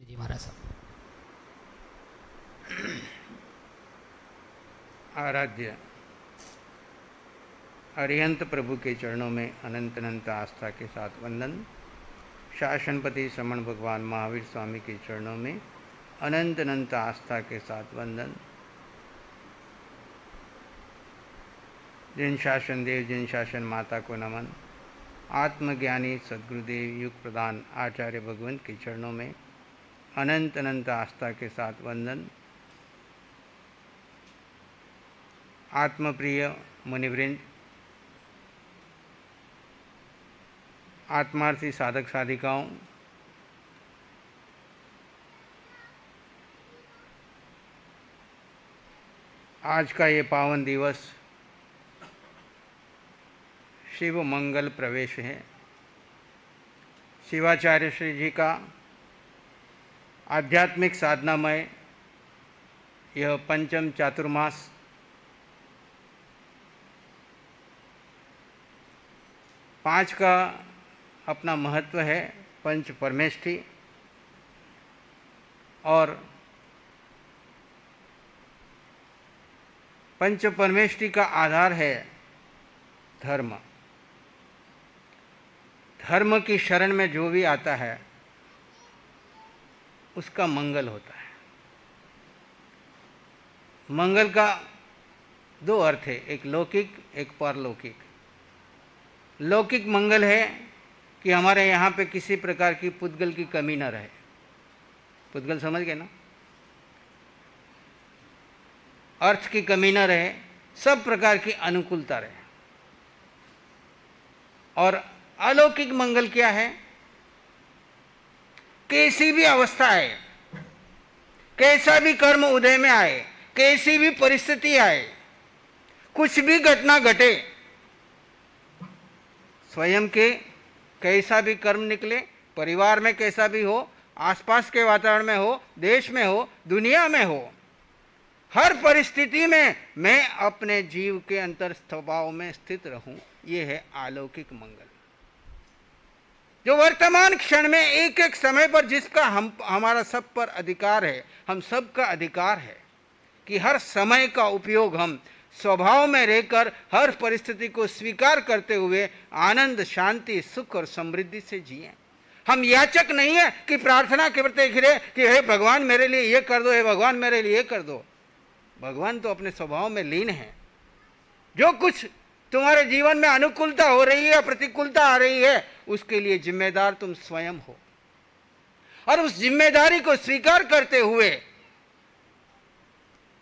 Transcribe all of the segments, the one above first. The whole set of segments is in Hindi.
जी महाराज साहब। आराध्य अरिहंत प्रभु के चरणों में अनंत अनंत आस्था के साथ वंदन। शासनपति श्रमण भगवान महावीर स्वामी के चरणों में अनंत अनंत आस्था के साथ वंदन। जिन शासन देव जिन शासन माता को नमन। आत्मज्ञानी सद्गुरुदेव युग प्रदान आचार्य भगवंत के चरणों में अनंत अनंत आस्था के साथ वंदन। आत्मप्रिय मुनिवृंद, आत्मार्थी साधक साधिकाओं, आज का ये पावन दिवस शिव मंगल प्रवेश है। शिवाचार्य श्री जी का आध्यात्मिक साधनामय यह पंचम चातुर्मास पाँच का अपना महत्व है। पंच परमेष्ठी और पंच परमेष्ठी का आधार है धर्म। धर्म की शरण में जो भी आता है उसका मंगल होता है। मंगल का दो अर्थ है, एक लौकिक एक पारलौकिक। लौकिक मंगल है कि हमारे यहाँ पे किसी प्रकार की पुद्गल की कमी न रहे। पुद्गल समझ गए ना? अर्थ की कमी न रहे, सब प्रकार की अनुकूलता रहे। और अलौकिक मंगल क्या है? कैसी भी अवस्था आए, कैसा भी कर्म उदय में आए, कैसी भी परिस्थिति आए, कुछ भी घटना घटे, स्वयं के कैसा भी कर्म निकले, परिवार में कैसा भी हो, आसपास के वातावरण में हो, देश में हो, दुनिया में हो, हर परिस्थिति में मैं अपने जीव के अंतर स्वभाव में स्थित रहूं, ये है अलौकिक मंगल। जो वर्तमान क्षण में एक एक समय पर जिसका हमारा सब पर अधिकार है, हम सब का अधिकार है कि हर समय का उपयोग हम स्वभाव में रहकर हर परिस्थिति को स्वीकार करते हुए आनंद, शांति, सुख और समृद्धि से जिएं। हम याचक नहीं है कि प्रार्थना करते फिरे कि हे भगवान मेरे लिए ये कर दो, हे भगवान मेरे लिए ये कर दो। भगवान तो अपने स्वभाव में लीन है। जो कुछ तुम्हारे जीवन में अनुकूलता हो रही है, प्रतिकूलता आ रही है, उसके लिए जिम्मेदार तुम स्वयं हो। और उस जिम्मेदारी को स्वीकार करते हुए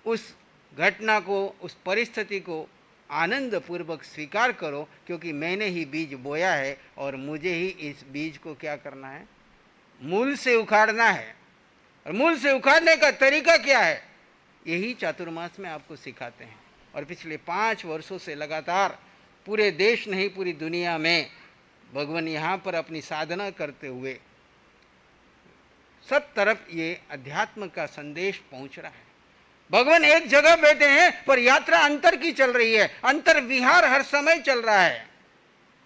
उस घटना को, उस परिस्थिति को आनंद पूर्वक स्वीकार करो, क्योंकि मैंने ही बीज बोया है और मुझे ही इस बीज को क्या करना है? मूल से उखाड़ना है। और मूल से उखाड़ने का तरीका क्या है? यही चातुर्मास में आपको सिखाते हैं। और पिछले 5 वर्षों से लगातार पूरे देश नहीं पूरी दुनिया में भगवान यहाँ पर अपनी साधना करते हुए सब तरफ ये अध्यात्म का संदेश पहुँच रहा है। भगवान एक जगह बैठे हैं पर यात्रा अंतर की चल रही है। अंतर विहार हर समय चल रहा है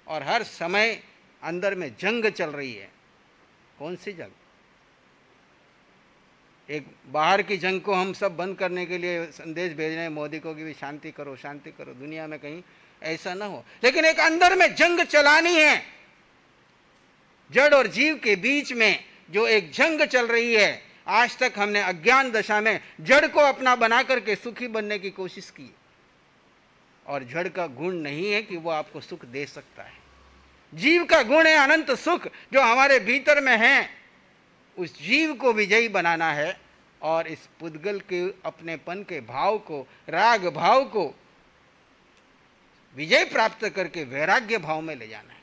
और हर समय अंदर में जंग चल रही है। कौन सी जंग? एक बाहर की जंग को हम सब बंद करने के लिए संदेश भेज रहे हैं मोदी को कि भी शांति करो, शांति करो, दुनिया में कहीं ऐसा ना हो। लेकिन एक अंदर में जंग चलानी है। जड़ और जीव के बीच में जो एक जंग चल रही है, आज तक हमने अज्ञान दशा में जड़ को अपना बना करके सुखी बनने की कोशिश की। और जड़ का गुण नहीं है कि वो आपको सुख दे सकता है। जीव का गुण है अनंत सुख जो हमारे भीतर में है। उस जीव को विजयी बनाना है और इस पुद्गल के अपनेपन के भाव को, राग भाव को विजय प्राप्त करके वैराग्य भाव में ले जाना है।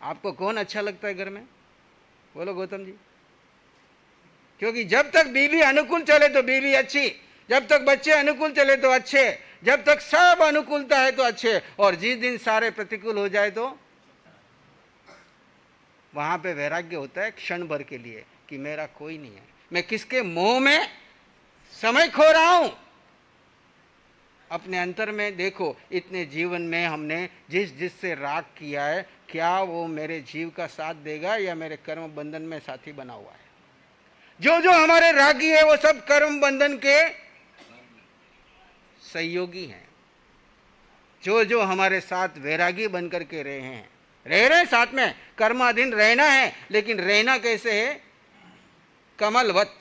आपको कौन अच्छा लगता है घर में? बोलो गौतम जी। क्योंकि जब तक बीवी अनुकूल चले तो बीवी अच्छी, जब तक बच्चे अनुकूल चले तो अच्छे, जब तक सब अनुकूलता है तो अच्छे, और जिस दिन सारे प्रतिकूल हो जाए तो वहां पे वैराग्य होता है क्षण भर के लिए कि मेरा कोई नहीं है, मैं किसके मोह में समय खो रहा हूं। अपने अंतर में देखो, इतने जीवन में हमने जिस जिससे राग किया है, क्या वो मेरे जीव का साथ देगा या मेरे कर्म बंधन में साथी बना हुआ है? जो जो हमारे रागी है वो सब कर्म बंधन के सहयोगी हैं। जो जो हमारे साथ वैरागी बनकर के रहे हैं, रह रहे साथ में, कर्माधीन रहना है, लेकिन रहना कैसे है? कमलवत,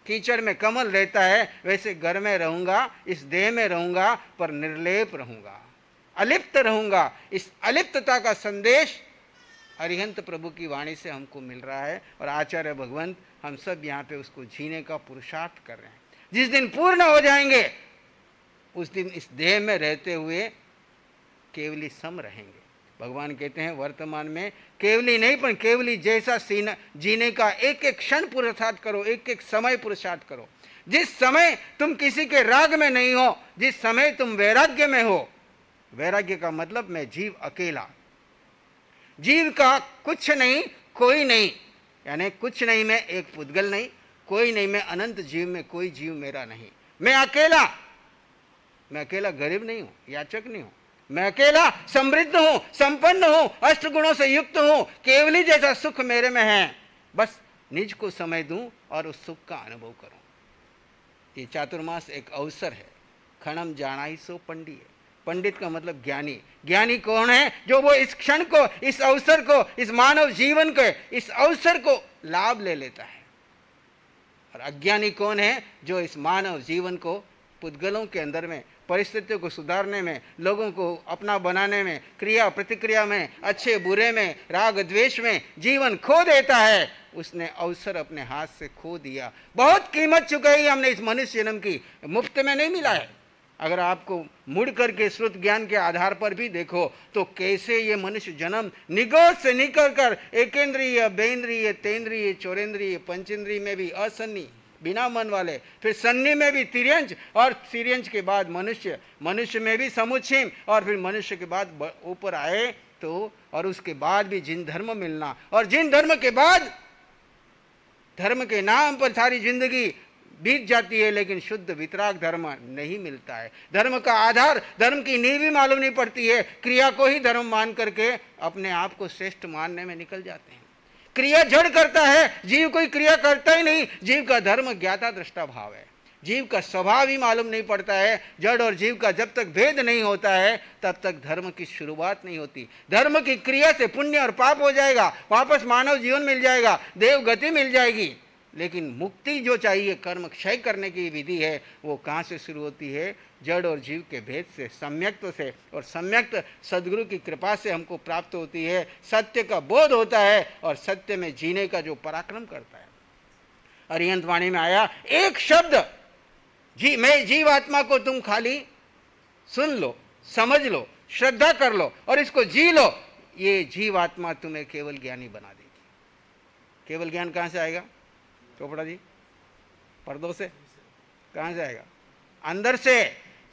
कीचड़ में कमल रहता है वैसे घर में रहूंगा, इस देह में रहूंगा, पर निर्लेप रहूंगा, अलिप्त रहूंगा। इस अलिप्तता का संदेश अरिहंत प्रभु की वाणी से हमको मिल रहा है और आचार्य भगवंत हम सब यहाँ पे उसको जीने का पुरुषार्थ कर रहे हैं। जिस दिन पूर्ण हो जाएंगे उस दिन इस देह में रहते हुए केवली सम रहेंगे। भगवान कहते हैं वर्तमान में केवली नहीं पर केवली जैसा जीने का एक एक क्षण पुरुषार्थ करो, एक एक समय पुरुषार्थ करो। जिस समय तुम किसी के राग में नहीं हो, जिस समय तुम वैराग्य में हो, वैराग्य का मतलब मैं जीव अकेला, जीव का कुछ नहीं कोई नहीं, यानी कुछ नहीं में एक पुद्गल नहीं, कोई नहीं में अनंत जीव में कोई जीव मेरा नहीं, मैं अकेला गरीब नहीं हूं, याचक नहीं हूं, मैं अकेला समृद्ध हूं, संपन्न हूं, अष्ट गुणों से युक्त हूं, केवली जैसा सुख मेरे में है। बस निज को समय दूं और उस सुख का अनुभव करूं। ये चातुर्मास एक अवसर है। खणम जानाई सो पंडित, पंडित का मतलब ज्ञानी। ज्ञानी कौन है? जो वो इस क्षण को, इस अवसर को, इस मानव जीवन के इस अवसर को लाभ ले लेता है। और अज्ञानी कौन है? जो इस मानव जीवन को पुद्गलों के अंदर में, परिस्थितियों को सुधारने में, लोगों को अपना बनाने में, क्रिया प्रतिक्रिया में, अच्छे बुरे में, राग द्वेष में जीवन खो देता है। उसने अवसर अपने हाथ से खो दिया। बहुत कीमत चुकाई हमने इस मनुष्य जन्म की, मुफ्त में नहीं मिला है। अगर आपको मुड़ करके श्रुत ज्ञान के आधार पर भी देखो तो कैसे ये मनुष्य जन्म निगोद से निकल कर एकेंद्रीय, बेंद्रीय, तेंद्रीय, चौरेंद्रीय, पंचेंद्रीय में भी असन्नी, बिना मन वाले, फिर सन्नी में भी तिर्यंच, और तिर्यंच के बाद मनुष्य, मनुष्य में भी समुच्छिम, और फिर मनुष्य के बाद ऊपर आए तो, और उसके बाद भी जिन धर्म मिलना, और जिन धर्म के बाद धर्म के नाम पर सारी जिंदगी बीत जाती है, लेकिन शुद्ध वितराग धर्म नहीं मिलता है। धर्म का आधार, धर्म की नींव भी मालूम नहीं पड़ती है। क्रिया को ही धर्म मान करके अपने आप को श्रेष्ठ मानने में निकल जाते हैं। क्रिया जड़ करता है, जीव कोई क्रिया करता ही नहीं। जीव का धर्म ज्ञाता दृष्टा भाव है, जीव का स्वभाव ही मालूम नहीं पड़ता है। जड़ और जीव का जब तक भेद नहीं होता है तब तक धर्म की शुरुआत नहीं होती। धर्म की क्रिया से पुण्य और पाप हो जाएगा, वापस मानव जीवन मिल जाएगा, देव गति मिल जाएगी। लेकिन मुक्ति जो चाहिए, कर्म क्षय करने की विधि है, वो कहाँ से शुरू होती है? जड़ और जीव के भेद से, सम्यक्त से, और सम्यक्त सदगुरु की कृपा से हमको प्राप्त होती है। सत्य का बोध होता है और सत्य में जीने का जो पराक्रम करता है। अरिहंत वाणी में आया एक शब्द, मैं जीवात्मा को तुम खाली सुन लो, समझ लो, श्रद्धा कर लो और इसको जी लो, ये जीवात्मा तुम्हें केवल ज्ञानी बना देगी। केवल ज्ञान कहाँ से आएगा चोपड़ा जी? पर्दों से? कहाँ से आएगा? अंदर से।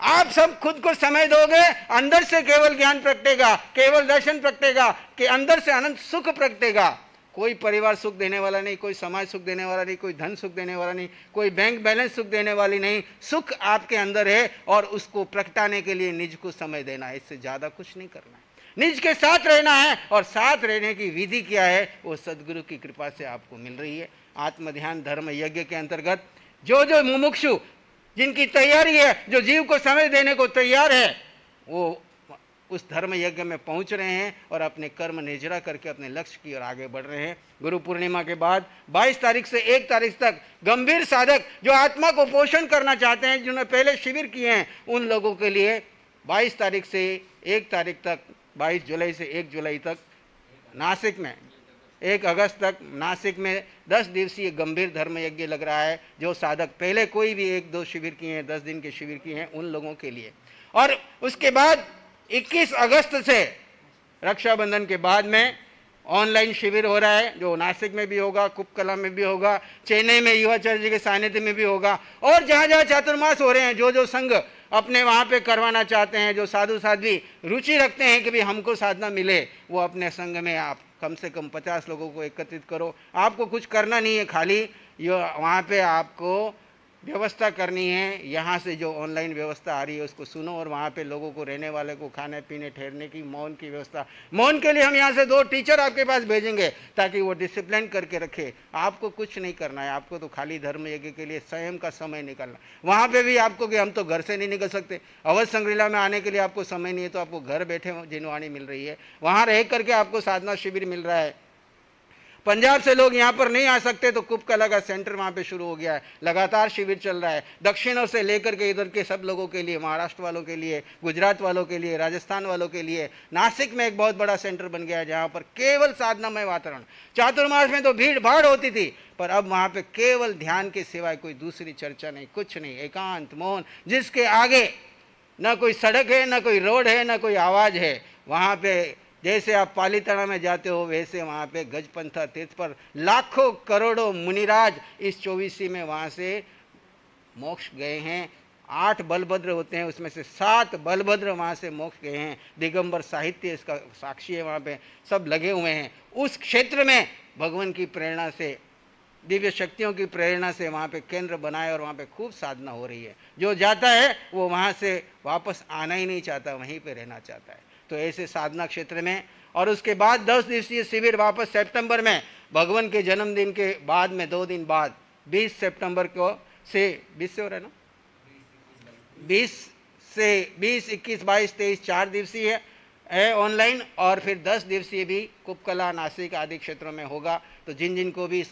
आप सब खुद को समय दोगे, अंदर से केवल ज्ञान प्रगटेगा, केवल दर्शन प्रगटेगा, कि अंदर से अनंत सुख प्रगटेगा। कोई परिवार सुख देने वाला नहीं, कोई समाज सुख देने वाला नहीं, कोई धन सुख देने वाला नहीं, कोई बैंक बैलेंस सुख देने वाली नहीं। सुख आपके अंदर है और उसको प्रगटाने के लिए निज को समय देना है, इससे ज्यादा कुछ नहीं करना है। निज के साथ रहना है, और साथ रहने की विधि क्या है? वो सदगुरु की कृपा से आपको मिल रही है। आत्मध्यान धर्म यज्ञ के अंतर्गत जो जो मुमुक्षु, जिनकी तैयारी है, जो जीव को समय देने को तैयार है, वो उस धर्म यज्ञ में पहुंच रहे हैं और अपने कर्म निजरा करके अपने लक्ष्य की ओर आगे बढ़ रहे हैं। गुरु पूर्णिमा के बाद 22 तारीख से 1 तारीख तक गंभीर साधक जो आत्मा को पोषण करना चाहते हैं, जिन्होंने पहले शिविर किए हैं, उन लोगों के लिए 22 तारीख से 1 तारीख तक, 22 जुलाई से 1 जुलाई तक नासिक में, 1 अगस्त तक नासिक में 10 दिवसीय गंभीर धर्म यज्ञ लग रहा है। जो साधक पहले कोई भी 1-2 शिविर किए हैं, 10 दिन के शिविर किए हैं, उन लोगों के लिए। और उसके बाद 21 अगस्त से रक्षाबंधन के बाद में ऑनलाइन शिविर हो रहा है, जो नासिक में भी होगा, कुपकला में भी होगा, चेन्नई में युवाचार्य के सानिध्य में भी होगा, और जहाँ जहाँ चातुर्मास हो रहे हैं, जो जो संघ अपने वहाँ पे करवाना चाहते हैं, जो साधु साध्वी रुचि रखते हैं कि भाई हमको साधना मिले, वो अपने संघ में आप कम से कम 50 लोगों को एकत्रित करो। आपको कुछ करना नहीं है, खाली वहाँ पे आपको व्यवस्था करनी है, यहाँ से जो ऑनलाइन व्यवस्था आ रही है उसको सुनो, और वहाँ पे लोगों को, रहने वाले को खाने पीने ठहरने की, मौन की व्यवस्था, मौन के लिए हम यहाँ से 2 टीचर आपके पास भेजेंगे ताकि वो डिसिप्लिन करके रखे। आपको कुछ नहीं करना है, आपको तो खाली धर्म यज्ञ के लिए स्वयं का समय निकालना। वहाँ पे भी आपको कि हम तो घर से नहीं निकल सकते, अवध संग्रीला में आने के लिए आपको समय नहीं है, तो आपको घर बैठे जिनवाणी मिल रही है, वहाँ रह करके आपको साधना शिविर मिल रहा है। पंजाब से लोग यहाँ पर नहीं आ सकते तो कुपकला का सेंटर वहाँ पे शुरू हो गया है, लगातार शिविर चल रहा है। दक्षिणों से लेकर के इधर के सब लोगों के लिए, महाराष्ट्र वालों के लिए, गुजरात वालों के लिए, राजस्थान वालों के लिए, नासिक में एक बहुत बड़ा सेंटर बन गया है जहाँ पर केवल साधनामय वातावरण। चातुर्मास में तो भीड़ भाड़ होती थी, पर अब वहाँ पे केवल ध्यान के सिवाय कोई दूसरी चर्चा नहीं, कुछ नहीं, एकांत मौन, जिसके आगे न कोई सड़क है, न कोई रोड है, न कोई आवाज़ है। वहाँ पे जैसे आप पालीताना में जाते हो वैसे वहाँ पे गजपंथा तीर्थ पर लाखों करोड़ों मुनिराज इस 24वीं में वहाँ से मोक्ष गए हैं। 8 बलभद्र होते हैं, उसमें से 7 बलभद्र वहाँ से मोक्ष गए हैं। दिगंबर साहित्य इसका साक्षी है, वहाँ पे सब लगे हुए हैं। उस क्षेत्र में भगवान की प्रेरणा से, दिव्य शक्तियों की प्रेरणा से वहाँ पे केंद्र बनाए और वहाँ पे खूब साधना हो रही है। जो जाता है वो वहाँ से वापस आना ही नहीं चाहता, वहीं पे रहना चाहता है। तो ऐसे साधना क्षेत्र में, और उसके बाद 10 दिवसीय शिविर वापस सितंबर में, भगवान के जन्मदिन के बाद में 2 दिन बाद 20 सितंबर को से 20 से हो रहा है ना, 20 से 20, 21, 22, 23 4 दिवसीय है ऑनलाइन, और फिर 10 दिवसीय भी कुपकला, नासिक आदि क्षेत्रों में होगा। तो जिन जिन को भी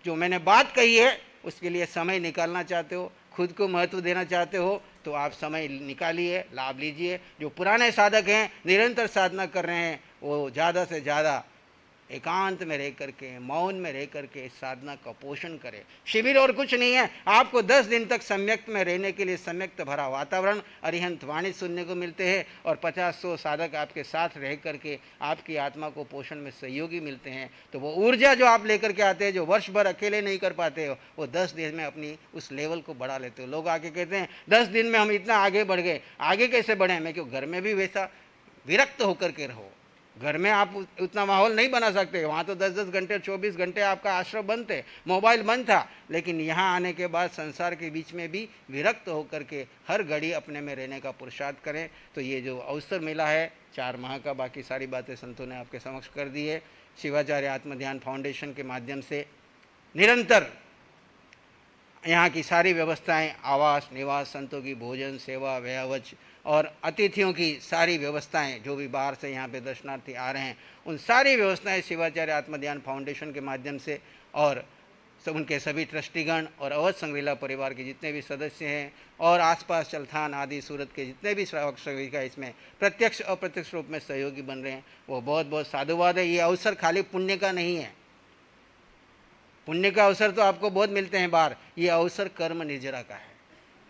जो मैंने बात कही है उसके लिए समय निकालना चाहते हो, खुद को महत्व देना चाहते हो, तो आप समय निकालिए, लाभ लीजिए। जो पुराने साधक हैं, निरंतर साधना कर रहे हैं, वो ज़्यादा से ज़्यादा एकांत में रह करके, मौन में रह करके इस साधना का पोषण करें। शिविर और कुछ नहीं है, आपको 10 दिन तक सम्यक्त में रहने के लिए सम्यक्त भरा वातावरण, अरिहंत वाणी सुनने को मिलते हैं, और 50-100 साधक आपके साथ रह करके आपकी आत्मा को पोषण में सहयोगी मिलते हैं। तो वो ऊर्जा जो आप लेकर के आते हैं, जो वर्ष भर अकेले नहीं कर पाते हो, वो 10 दिन में अपनी उस लेवल को बढ़ा लेते हो। लोग आके कहते हैं 10 दिन में हम इतना आगे बढ़ गए। आगे कैसे बढ़े? मैं क्यों, घर में भी वैसा विरक्त होकर के रहो। घर में आप उतना माहौल नहीं बना सकते, वहाँ तो 10-10 घंटे 24 घंटे आपका आश्रम बंद थे, मोबाइल बंद था। लेकिन यहाँ आने के बाद संसार के बीच में भी विरक्त होकर के हर घड़ी अपने में रहने का पुरुषार्थ करें। तो ये जो अवसर मिला है 4 माह का, बाकी सारी बातें संतों ने आपके समक्ष कर दी है। शिवाचार्य आत्मध्यान फाउंडेशन के माध्यम से निरंतर यहाँ की सारी व्यवस्थाएं, आवास, निवास, संतों की भोजन सेवा, व्यावच और अतिथियों की सारी व्यवस्थाएं, जो भी बाहर से यहाँ पे दर्शनार्थी आ रहे हैं, उन सारी व्यवस्थाएं शिवाचार्य आत्मध्यान फाउंडेशन के माध्यम से, और उनके सभी ट्रस्टीगण और अवध संग्रीला परिवार के जितने भी सदस्य हैं, और आसपास चलथान आदि सूरत के जितने भी श्रावक श्राविका इसमें प्रत्यक्ष अप्रत्यक्ष रूप में सहयोगी बन रहे हैं, वो बहुत बहुत साधुवाद है। ये अवसर खाली पुण्य का नहीं है, पुण्य का अवसर तो आपको बहुत मिलते हैं बाहर, ये अवसर कर्म निर्जरा का है।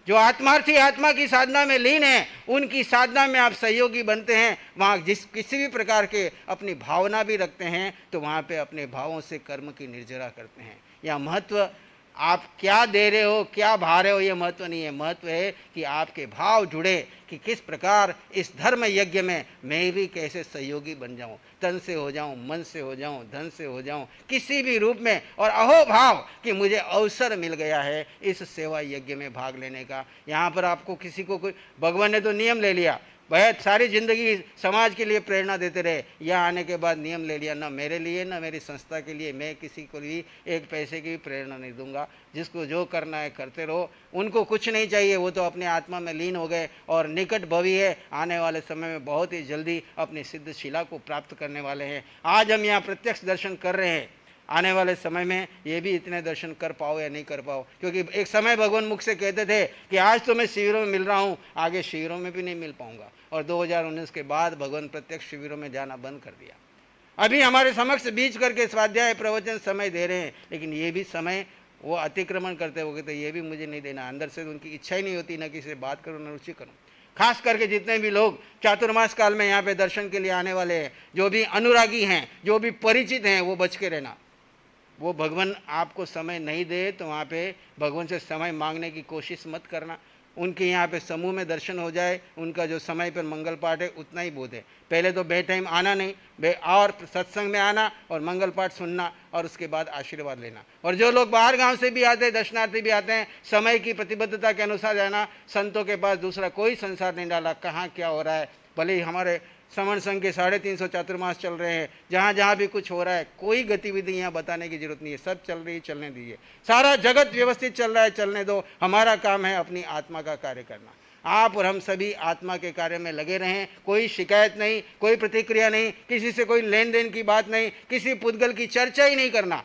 जो आत्मार्थी आत्मा की साधना में लीन है, उनकी साधना में आप सहयोगी बनते हैं। वहाँ किसी भी प्रकार के अपनी भावना भी रखते हैं, तो वहाँ पे अपने भावों से कर्म की निर्जरा करते हैं। यह महत्व, आप क्या दे रहे हो, क्या भा रहे हो, ये महत्व नहीं है। महत्व है कि आपके भाव जुड़े, कि किस प्रकार इस धर्म यज्ञ में मैं भी कैसे सहयोगी बन जाऊं, तन से हो जाऊं, मन से हो जाऊं, धन से हो जाऊं, किसी भी रूप में, और अहोभाव कि मुझे अवसर मिल गया है इस सेवा यज्ञ में भाग लेने का। यहाँ पर आपको किसी को कोई, भगवान ने तो नियम ले लिया, बहुत सारी जिंदगी समाज के लिए प्रेरणा देते रहे, यहाँ आने के बाद नियम ले लिया, ना मेरे लिए ना मेरी संस्था के लिए मैं किसी को भी एक पैसे की भी प्रेरणा नहीं दूंगा। जिसको जो करना है करते रहो, उनको कुछ नहीं चाहिए, वो तो अपने आत्मा में लीन हो गए और निकट भविष्य आने वाले समय में बहुत ही जल्दी अपनी सिद्ध शिला को प्राप्त करने वाले हैं। आज हम यहाँ प्रत्यक्ष दर्शन कर रहे हैं, आने वाले समय में ये भी इतने दर्शन कर पाओ या नहीं कर पाओ, क्योंकि एक समय भगवान मुख से कहते थे कि आज तो मैं शिविरों में मिल रहा हूँ, आगे शिविरों में भी नहीं मिल पाऊंगा। और 2019 के बाद भगवान प्रत्यक्ष शिविरों में जाना बंद कर दिया। अभी हमारे समक्ष बीच करके स्वाध्याय प्रवचन समय दे रहे हैं, लेकिन ये भी समय वो अतिक्रमण करते हो गए, तो ये भी मुझे नहीं देना। अंदर से उनकी इच्छा ही नहीं होती, न किसी से बात करूँ न रुचि करूँ। खास करके जितने भी लोग चातुर्मास काल में यहाँ पे दर्शन के लिए आने वाले हैं, जो भी अनुरागी हैं, जो भी परिचित हैं, वो बच के रहना। वो भगवान आपको समय नहीं दे तो वहाँ पे भगवान से समय मांगने की कोशिश मत करना। उनके यहाँ पे समूह में दर्शन हो जाए, उनका जो समय पर मंगल पाठ है उतना ही बोध है। पहले तो बे टाइम आना नहीं, और सत्संग में आना और मंगल पाठ सुनना और उसके बाद आशीर्वाद लेना। और जो लोग बाहर गांव से भी आते हैं, दर्शनार्थी भी आते हैं, समय की प्रतिबद्धता के अनुसार जाना। संतों के पास दूसरा कोई संसार नहीं डाला, कहाँ क्या हो रहा है। भले ही हमारे श्रवण संघ के 350 चातुर्मास चल रहे हैं, जहाँ जहाँ भी कुछ हो रहा है, कोई गतिविधि यहाँ बताने की जरूरत नहीं है, सब चल रही है, चलने दीजिए। सारा जगत व्यवस्थित चल रहा है, चलने दो। हमारा काम है अपनी आत्मा का कार्य करना। आप और हम सभी आत्मा के कार्य में लगे रहें। कोई शिकायत नहीं, कोई प्रतिक्रिया नहीं, किसी से कोई लेन देन की बात नहीं, किसी पुद्गल की चर्चा ही नहीं करना।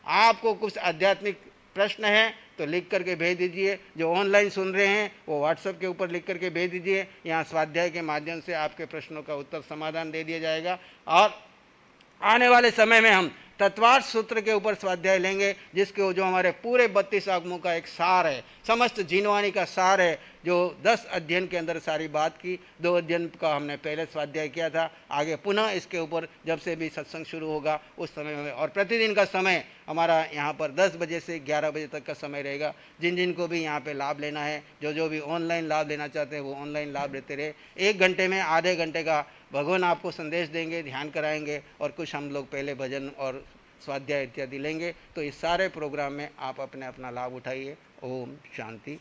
आपको कुछ आध्यात्मिक प्रश्न है तो लिख करके भेज दीजिए। जो ऑनलाइन सुन रहे हैं वो व्हाट्सएप के ऊपर लिख करके भेज दीजिए। यहाँ स्वाध्याय के माध्यम से आपके प्रश्नों का उत्तर समाधान दे दिया जाएगा। और आने वाले समय में हम तत्वार्थ सूत्र के ऊपर स्वाध्याय लेंगे, जिसके जो हमारे पूरे 32 आगमों का एक सार है, समस्त जीनवाणी का सार है, जो 10 अध्ययन के अंदर सारी बात की। 2 अध्ययन का हमने पहले स्वाध्याय किया था। आगे पुनः इसके ऊपर जब से भी सत्संग शुरू होगा उस समय में, और प्रतिदिन का समय हमारा यहाँ पर 10 बजे से 11 बजे तक का समय रहेगा। जिन जिन को भी यहाँ पे लाभ लेना है, जो भी ऑनलाइन लाभ लेना चाहते हैं वो ऑनलाइन लाभ लेते रहे। 1 घंटे में आधे घंटे का भगवान आपको संदेश देंगे, ध्यान कराएंगे, और कुछ हम लोग पहले भजन और स्वाध्याय इत्यादि लेंगे। तो इस सारे प्रोग्राम में आप अपने अपना लाभ उठाइए। ओम शांति।